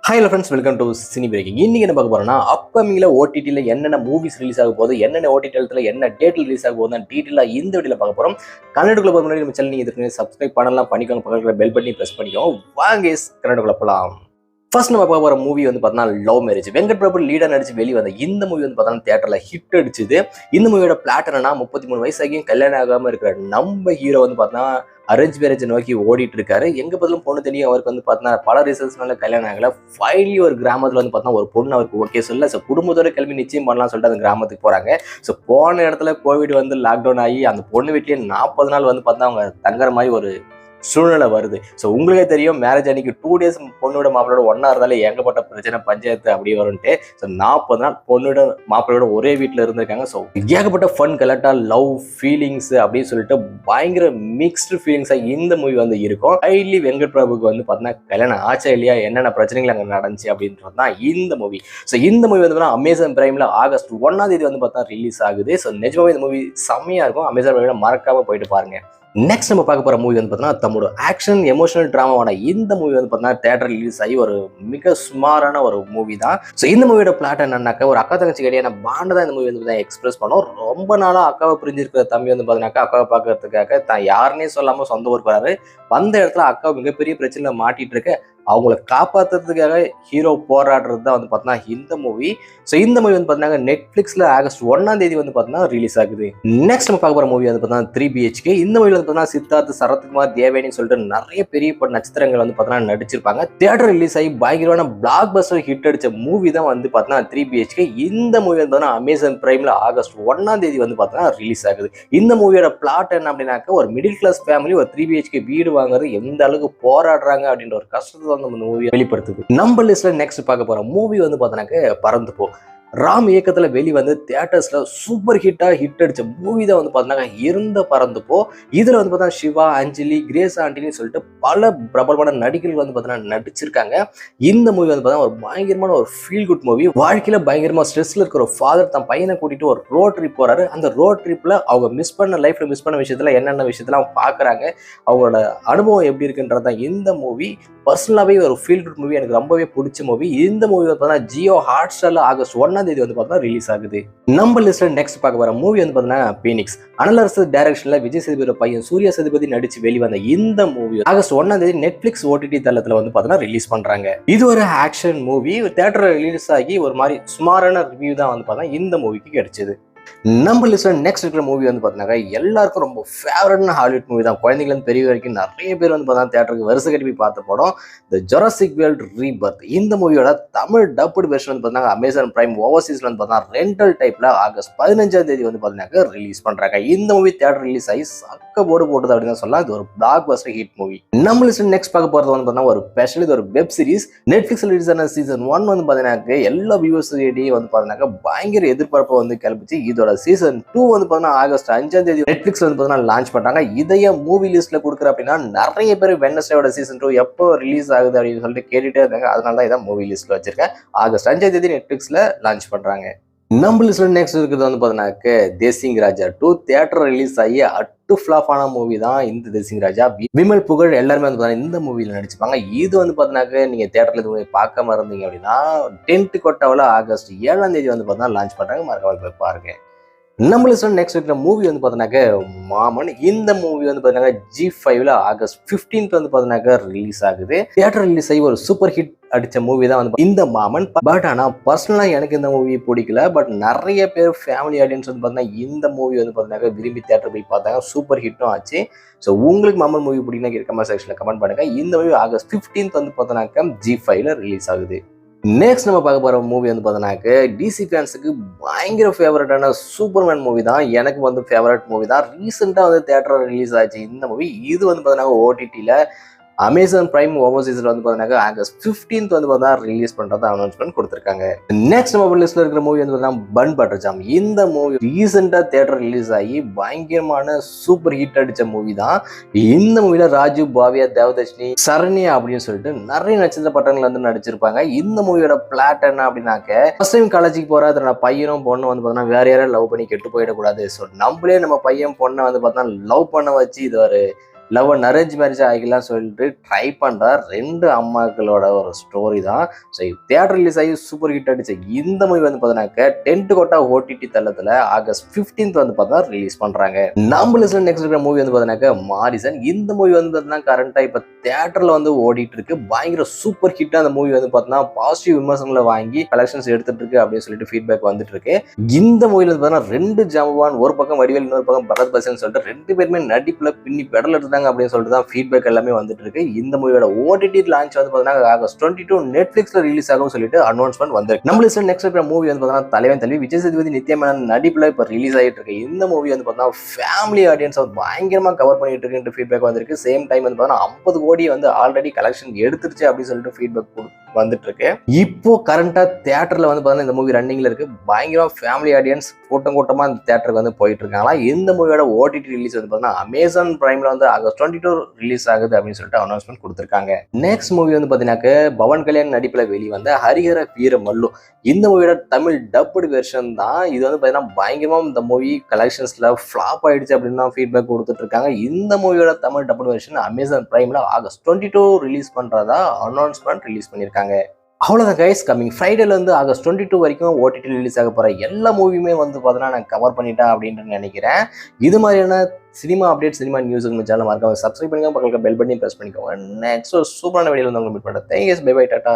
Hi friends, welcome to cine breaking. இன்னைக்கு என்ன பார்க்க போறோம்னா, அப்கமிங்ல ஓடிடியில் என்னென்ன மூவிஸ் ரிலீஸ் ஆக போகுது, என்னென்ன ஓடிடி என்ன டேட்டில் ரிலீஸ் ஆக போகுது டீட்டெயிலாக இந்த வீடியோவில் பார்க்க போறோம். கன்னடக்குள்ள போக முன்னாடி நம்ம சேனல் நீங்கள் இதுக்கு சப்ஸ்கிரைப் பண்ணலாம், பண்ணிக்கோங்க. பக்கத்தில் பெல் பட்டனை பிரஸ் பண்ணிக்கோங்க. வாங்க கன்னடக்குள்ள போகலாம். ஃபர்ஸ்ட் நம்ம பார்க்க போற மூவி வந்து பார்த்தீங்கன்னா லவ் மேரேஜ். வெங்கட் பிரபு லீடா நடிச்சு வெளியே வந்த இந்த மூவி வந்து பார்த்தீங்கன்னா தியேட்டர்ல ஹிட் அடிச்சுது. இந்த மூவியோட பிளாட் என்னன்னா, 33 வயசாகியும் கல்யாணம் ஆகாம இருக்கிற நம்ம ஹீரோ வந்து பார்த்தீங்கன்னா அரேஞ்ச் மேரேஜ் நோக்கி ஓடிட்டு இருக்காரு. எங்க பதிலும் பொண்ணு தெரியும். அவருக்கு வந்து பார்த்தீங்கன்னா பல ரீசன்ஸ்னால கல்யாணம் ஆகல. ஃபைனலி ஒரு கிராமத்துல வந்து பார்த்தீங்கன்னா ஒரு பொண்ணு அவருக்கு ஓகே சொல்ல. ஸோ குடும்பத்தோட கிளம்பி நிச்சயம் பண்ணலாம்னு சொல்லிட்டு அந்த கிராமத்துக்கு போறாங்க. ஸோ போன இடத்துல கோவிட் வந்து லாக்டவுன் ஆகி அந்த பொண்ணு வீட்லயே 40 நாள் வந்து பார்த்தீங்கன்னா அவங்க தங்குற மாதிரி ஒரு சூழ்நிலை வருது. ஸோ உங்களுக்கே தெரியும், மேரேஜ் அன்னைக்கு 2 டேஸ் பொண்ணோட மாப்பிளோட ஒன்னா இருந்தாலே ஏகப்பட்ட பிரச்சனை பஞ்சாயத்து அப்படி வரும்ட்டு. ஸோ 40 நாள் பொண்ணோட மாப்பிளோட ஒரே வீட்டில் இருந்திருக்காங்க. ஸோ ஏகப்பட்ட ஃபன் கலெக்டா லவ் ஃபீலிங்ஸ் அப்படின்னு சொல்லிட்டு பயங்கர மிக்ஸ்டு ஃபீலிங்ஸா இந்த மூவி வந்து இருக்கும். ஹைலி வெங்கட் பிரபுக்கு வந்து பார்த்தீங்கன்னா கல்யாணம் ஆச்சா இல்லையா, என்னென்ன பிரச்சனைகள் அங்கே நடந்துச்சு அப்படின்றது தான் இந்த மூவி. ஸோ இந்த மூவி வந்து அமேசான் பிரைம்ல ஆகஸ்ட் 1ஆம் தேதி வந்து பார்த்தா ரிலீஸ் ஆகுது. ஸோ நிஜமாவே இந்த மூவி செம்மையா இருக்கும். அமேசான் பிரைம்ல மறக்காம போயிட்டு பாருங்க. நெக்ஸ்ட் நம்ம பார்க்க போற மூவி வந்து பார்த்தீங்கன்னா தமிழ் ஆக்ஷன் எமோஷனல் டிராமாவோட இந்த மூவி வந்து பார்த்தீங்கன்னா தியேட்டர் ரிலீஸ் ஆகி ஒரு மிக சுமாரான ஒரு மூவி தான். ஸோ இந்த மூவியோட பிளாட் என்னன்னாக்கா, ஒரு அக்கா தங்கச்சி கிடையாது பாண்டை தான் இந்த மூவி வந்து எக்ஸ்பிரஸ் பண்ணோம். ரொம்ப நாளா அக்காவை பிரிஞ்சிருக்கிற தம்பி வந்து பார்த்தீங்கன்னாக்கா அக்காவை பார்க்கறதுக்காக தான் யாருன்னே சொல்லாம சொந்த ஊருக்கு வராரு. வந்த இடத்துல அக்கா மிகப்பெரிய பிரச்சனை மாட்டிட்டு இருக்க, அவங்கள காப்பாற்றுறதுக்காக ஹீரோ போராடுறது தான் வந்து பார்த்தீங்கன்னா இந்த மூவி. ஸோ இந்த மூவி வந்து பார்த்தீங்கன்னா நெட்ஃபிளிக்ஸ்ல ஆகஸ்ட் 1ஆம் தேதி வந்து பார்த்தீங்கன்னா ரிலீஸ் ஆகுது. நெக்ஸ்ட் நம்ம பார்க்க போற மூவி வந்து பார்த்தீங்கன்னா 3 BHK. இந்த மூவி வந்து பார்த்தீங்கன்னா சித்தார்த், சரத்குமார், தேவேனின்னு சொல்லிட்டு நிறைய பெரிய நட்சத்திரங்கள் வந்து பார்த்தீங்கன்னா நடிச்சிருப்பாங்க. தியேட்டர் ரிலீஸ் ஆகி பயங்கரமான பிளாக் பஸ்டர் ஹிட் அடிச்ச மூவி தான் வந்து பார்த்தீங்கன்னா 3 BHK. இந்த மூவி வந்து பார்த்தீங்கன்னா அமேசான் பிரைம்ல ஆகஸ்ட் 1ஆம் தேதி வந்து பார்த்தீங்கன்னா ரிலீஸ் ஆகுது. இந்த மூவியோட பிளாட் என்ன அப்படின்னாக்க, ஒரு மிடில் கிளாஸ் ஃபேமிலி ஒரு 3 BHK வீடு வாங்குறது எந்த அளவுக்கு போராடுறாங்க அப்படின்ற ஒரு கஷ்டத்தை வெளிப்படுத்துது. நம்ம லிஸ்ட்ல நெக்ஸ்ட் பார்க்க போற மூவி வந்து பார்த்தீங்கன்னா பறந்து போ. ராம் இயக்கத்துல வெளிவந்து தியேட்டர்ஸ்ல சூப்பர் ஹிட் அடிச்ச மூவி தான் வந்து பார்த்தீங்கன்னா இருந்த பறந்து போ. இதுல வந்து பார்த்தா சிவா, அஞ்சலி, கிரேஸ் ஆண்டின்னு சொல்லிட்டு பல பிரபலமான நடிகர்கள் வந்து பார்த்தீங்கன்னா நடிச்சிருக்காங்க. இந்த மூவி வந்து பார்த்தீங்கன்னா ஒரு பயங்கரமான ஒரு ஃபீல் குட் மூவி. வாழ்க்கையில பயங்கரமா ஸ்ட்ரெஸ்ல இருக்கிற ஒரு ஃபாதர் தன் பையனை கூட்டிட்டு ஒரு ரோட் ட்ரிப் போறாரு. அந்த ரோட் ட்ரிப்ல அவங்க லைஃப்ல மிஸ் பண்ண விஷயத்துல என்னென்ன விஷயத்தெல்லாம் பாக்குறாங்க, அவங்களோட அனுபவம் எப்படி இருக்குன்றதான் இந்த மூவி. பர்சனலாவே ஒரு ஃபீல் குட் மூவி, எனக்கு ரொம்பவே பிடிச்ச மூவி. இந்த மூவி வந்து பார்த்தீங்கன்னா ஜியோ ஹாட்ஸ்டார்ல ஆகஸ்ட் 1ஆம் தேதி வந்து பார்த்தீங்கன்னா ரிலீஸ் ஆகுது. நம்ம லிஸ்ட்ல நெக்ஸ்ட் பார்க்க வர மூவி வந்து பார்த்தீங்கன்னா பீனிக்ஸ். அனலரசு டைரக்ஷன்ல விஜய் சேதுபதியோட பையன் சூர்யா சேதுபதி நடிச்சு வெளிவந்த இந்த மூவி ஆகஸ்ட் 1ஆம் தேதி நெட்ஃபிளிக்ஸ் ஓடிடி தளத்துல வந்து பார்த்தீங்கன்னா ரிலீஸ் பண்றாங்க. இது ஒரு ஆக்ஷன் மூவி. தியேட்டர் ரிலீஸ் ஆகி ஒரு மாதிரி சுமாரான ரிவ்யூ தான் வந்து பார்த்தீங்கன்னா இந்த மூவிக்கு கிடைச்சது. நம்ம லிஸ்ட்ல நெக்ஸ்ட் இருக்கிற மூவி வந்து பார்த்தீங்கன்னா எல்லாருக்கும் ரொம்ப ஃபேவரட்னா ஹாலிவுட் மூவி தான். குழந்தைகள் பெரிய வரைக்கும் நிறைய பேர் வந்து பார்த்தா தியேட்டருக்கு வருஷம் கட்டி போய் பார்த்த படம் தி ஜுராசிக் வேர்ல்ட் ரீபர்த். இந்த மூவியோட தமிழ் டப்டு வெர்ஷன் வந்து பார்த்தீங்கன்னா அமேசான் பிரைம் ஓவர்சீஸ்ல வந்து பார்த்தீங்கன்னா ரெண்டல் டைப்ல ஆகஸ்ட் 15ஆம் தேதி வந்து பார்த்தீங்கன்னா ரிலீஸ் பண்றாங்க. இந்த மூவி தியேட்டர் ரிலீஸ் ஆகி சக்க போடு போட்டது அப்படின்னு சொல்லலாம். இது ஒரு பிளாக் பஸ்டர் ஹிட் மூவி. நம்ம லிஸ்ட்ல நெக்ஸ்ட் பார்க்க போறது வந்து பார்த்தீங்கன்னா ஒரு ஸ்பெஷல், இது ஒரு வெப் சீரிஸ். நெட்ஃபிளிக்ஸ்ல ரிலீஸ் ஆன சீசன் 1 வந்து பார்த்தீங்கன்னா எல்லா வியூவர்ஸ் வந்து பார்த்தீங்கன்னா பயங்கர எதிர்பார்ப்பு வந்து கிளம்பிச்சு. இதோட சீசன் 2 வந்து பார்த்தீங்கன்னா ஆகஸ்ட் 5ஆம் தேதி நெட்ஃபிளிக்ஸ்ல வந்து பார்த்தீங்கன்னா லான்ச் பண்றாங்க. இதைய மூவி லிஸ்ட்ல கொடுக்குற அப்படின்னா நிறைய பேர் வெட்னஸ்டேயோட சீசன் 2 எப்போ ரிலீஸ் ஆகுது அப்படின்னு சொல்லிட்டு கேட்டுட்டே இருந்தாங்க. அதனால தான் இதான் மூவி லிஸ்ட்ல வச்சிருக்கேன். ஆகஸ்ட் 5ஆம் தேதி நெட்ஃபிளிக்ஸ்ல லான்ச் பண்றாங்க. நம்ம லிஸ்ட்ல நெக்ஸ்ட் இருக்கிறது வந்து பார்த்தீங்கன்னா தேசிங் ராஜா 2 தியேட்டர் ரிலீஸ் ஆகி அட்டு ஃபிளாப் ஆன மூவி தான் இந்த தேசிங் ராஜா. விமல், புகழ் எல்லாருமே வந்து பார்த்தீங்கன்னா இந்த மூவியில் நடிச்சுப்பாங்க. இது வந்து பார்த்தீங்கன்னா நீங்க தியேட்டர்ல இது பார்க்காம இருந்தீங்க அப்படின்னா டென்ட் கொட்டாவில் ஆகஸ்ட் 7ஆம் தேதி வந்து பார்த்தீங்கன்னா லான்ச் பண்றாங்க. மறக்காம போய் பாருங்க. நம்ம லிஸ்ட்ல நெக்ஸ்ட் இருக்கிற மூவி வந்து பார்த்தீங்கன்னா மாமன். இந்த மூவி வந்து பார்த்தீங்கன்னா G5ல ஆகஸ்ட் 15th வந்து பார்த்தீங்கன்னா ரிலீஸ் ஆகுது. தியேட்டர் ரிலீஸ் ஆகி ஒரு சூப்பர் ஹிட் அடிச்ச மூவி தான் வந்து இந்த மாமன். பட் ஆனா பர்சனலா எனக்கு இந்த மூவி பிடிக்கல. பட் நிறைய பேர் ஃபேமிலி ஆடியன்ஸ் வந்து பார்த்தீங்கன்னா இந்த மூவி வந்து பார்த்தீங்கன்னா விரும்பி தியேட்டர் போய் பார்த்தாங்க. சூப்பர் ஹிட்டும் ஆச்சு. ஸோ உங்களுக்கு மாமன் மூவி பிடிக்குன்னா கமெண்ட் செக்ஷன்ல கமெண்ட் பண்ணுங்க. இந்த மூவி ஆகஸ்ட் 15th வந்து பார்த்தீங்கன்னா G5ல ரிலீஸ் ஆகுது. நெக்ஸ்ட் நம்ம பார்க்க போற மூவி வந்து பார்த்தீங்கன்னா டிசி ஃபேன்ஸுக்கு பயங்கர ஃபேவரட்டான சூப்பர்மேன் மூவி தான். எனக்கு வந்து ஃபேவரட் மூவி தான். ரீசெண்டாக வந்து தியேட்டர் ரிலீஸ் ஆச்சு இந்த மூவி. இது வந்து பார்த்தீங்கன்னா ஓடிடியில் அமேசான் பிரைம் ஓவர்சீஸ்ல வந்து பார்த்தீங்கன்னா ஆகஸ்ட் 15th வந்து பார்த்தீங்கன்னா ரிலீஸ் பண்றதா அனௌன்ஸ்மெண்ட் கொடுத்துருக்காங்க. நெக்ஸ்ட் நம்ம லிஸ்ட்ல இருக்கிற மூவி வந்து பார்த்தீங்கன்னா பன் பட்டர் ஜாம். இந்த மூவி ரீசெண்டா தியேட்டர் ரிலீஸ் ஆகி பயங்கரமான சூப்பர் ஹிட் அடிச்ச மூவி தான். இந்த மூவில ராஜு, பாவியா, தேவதர்ஷினி, சரண்யா அப்படின்னு சொல்லிட்டு நிறைய நட்சத்திர பட்டங்கள் வந்து நடிச்சிருப்பாங்க. இந்த மூவியோட பிளாட் என்ன அப்படின்னாக்க, ஃபர்ஸ்ட் டைம் காலேஜுக்கு போற அதோட பையனும் பொண்ணு வந்து பார்த்தீங்கன்னா வேற யாரும் லவ் பண்ணி கெட்டு போயிடக்கூடாது. ஸோ நம்மளே நம்ம பையன் பொண்ணை வந்து பார்த்தீங்கன்னா லவ் பண்ண வச்சு இது ஒரு லவ் அண்ட் அரேஞ்ச் மேரேஜ் ஆகிக்கலாம் சொல்லிட்டு ட்ரை பண்ற 2 அம்மாக்களோட ஒரு ஸ்டோரி தான். ஸோ தியேட்டர் ரிலீஸ் ஆகி சூப்பர் ஹிட் அடிச்ச இந்த மூவி வந்து பார்த்தீங்கன்னாக்க டென்ட் கோட்டா ஓடிடி தளத்தில் ஆகஸ்ட் 15th வந்து பார்த்தா ரிலீஸ் பண்றாங்க. நம்ம லிஸ்ட்ல நெக்ஸ்ட் இருக்கிற மூவி வந்து பார்த்தீங்கன்னாக்க மாரிசன். இந்த மூவி வந்து பார்த்தீங்கன்னா கரண்டா இப்போ தியேட்டர்ல வந்து ஓடிட்டு இருக்கு. பயங்கர சூப்பர் ஹிட் அந்த மூவி வந்து பார்த்தீங்கன்னா பாசிட்டிவ் விமர்சனங்களை வாங்கி கலெக்ஷன்ஸ் எடுத்துட்டு இருக்கு அப்படின்னு சொல்லிட்டு ஃபீட்பேக் வந்துட்டு இருக்கு. இந்த மூவில வந்து பார்த்தீங்கன்னா 2 ஜாம்பவான், ஒரு பக்கம் வடிவேல், இன்னொரு பக்கம் பரத் பசன் சொல்லிட்டு 2 பேருமே நடிப்புல பின்னி பெடல் எடுத்தாங்க அப்படின்னு சொல்லிட்டு தான் ஃபீட்பேக் எல்லாமே வந்துட்டு இருக்கு. இந்த மூவியோட ஓடிடி லான்ச் வந்து பார்த்தீங்கன்னா ஆகஸ்ட் 22 நெட்ஃபிளிக்ஸ்ல ரிலீஸ் ஆகும் சொல்லிட்டு அனௌன்ஸ்மெண்ட் வந்திருக்கு. நம்ம லிஸ்ட்ல நெக்ஸ்ட் இருக்கிற மூவி வந்து பார்த்தீங்கன்னா தலைவன் தலைவி விஜய் சேதுபதி நித்யா மேனன் நடிப்புல இப்போ ரிலீஸ் ஆகிட்டு இருக்கு. இந்த மூவி வந்து பார்த்தீங்கன்னா ஃபேமிலி ஆடியன்ஸ் பயங்கரமா கவர் பண்ணிட்டு இருக்குன்ற ஃபீட்பேக் வந்திருக்கு. சேம் டைம் வந்து பார்த்தீங்கன்னா 50 கோடி வந்து ஆல்ரெடி கலெக்ஷன் எடுத்துருச்சு அப்படின்னு சொல்லிட்டு ஃபீட்பேக் வந்துட்டு இருக்கு. இப்போ கரண்டா தியேட்டர்ல வந்து பார்த்தீங்கன்னா இந்த மூவி ரன்னிங்ல இருக்கு. பயங்கரமா ஃபேமிலி ஆடியன்ஸ் கூட்டமா இந்த தியேட்டருக்கு வந்து போயிட்டு இருக்காங்களா. இந்த மூவியோட ஓடிடி ரிலீஸ் வந்து பார்த்தீங்கன்னா அமேசான் பிரைம்ல வந்து ஆகஸ்ட் 22 ரிலீஸ் ஆகுது அப்படின்னு சொல்லிட்டு அனௌன்ஸ்மெண்ட் கொடுத்திருக்காங்க. நெக்ஸ்ட் மூவி வந்து பார்த்தீங்கன்னா பவன் கல்யாண் நடிப்புல வெளிவந்த ஹரிஹர வீர மல்லு. இந்த மூவியோட தமிழ் டப்டு வெர்ஷன் தான். இது வந்து பார்த்தீங்கன்னா பயங்கரமா இந்த மூவி கலெக்ஷன்ஸ்ல ஃபிளாப் ஆயிடுச்சு அப்படின்னு தான் ஃபீட்பேக் கொடுத்துட்டு இருக்காங்க. இந்த மூவியோட தமிழ் டப்டு வெர்ஷன் அமேசான் பிரைம்ல ஆகஸ்ட் 22 ரிலீஸ் பண்றதா அனௌன்ஸ்மெண்ட் ரிலீஸ் பண்ணியிருக்காங்க. அவ்வளோதான் கைஸ், கம்மிங் ஃப்ரைடேல இருந்து ஆகஸ்ட் 22 வரைக்கும் ஓடிடி ரிலீஸ் ஆக போற எல்லா மூவியுமே வந்து பார்த்தீங்கன்னா நான் கவர் பண்ணிட்டேன் அப்படின்னு நினைக்கிறேன். இது மாதிரியான cinema update, cinema news channel மறக்காம சப்ஸ்கிரைப் பண்ணுங்க, பக்கத்துல பெல் பட்டனையும் பிரஸ் பண்ணிக்கோங்க. நெக்ஸ்ட் சூப்பரான வீடியோல வந்து உங்களுக்கு மீட் பண்றேன். Thanks, bye bye, Tata.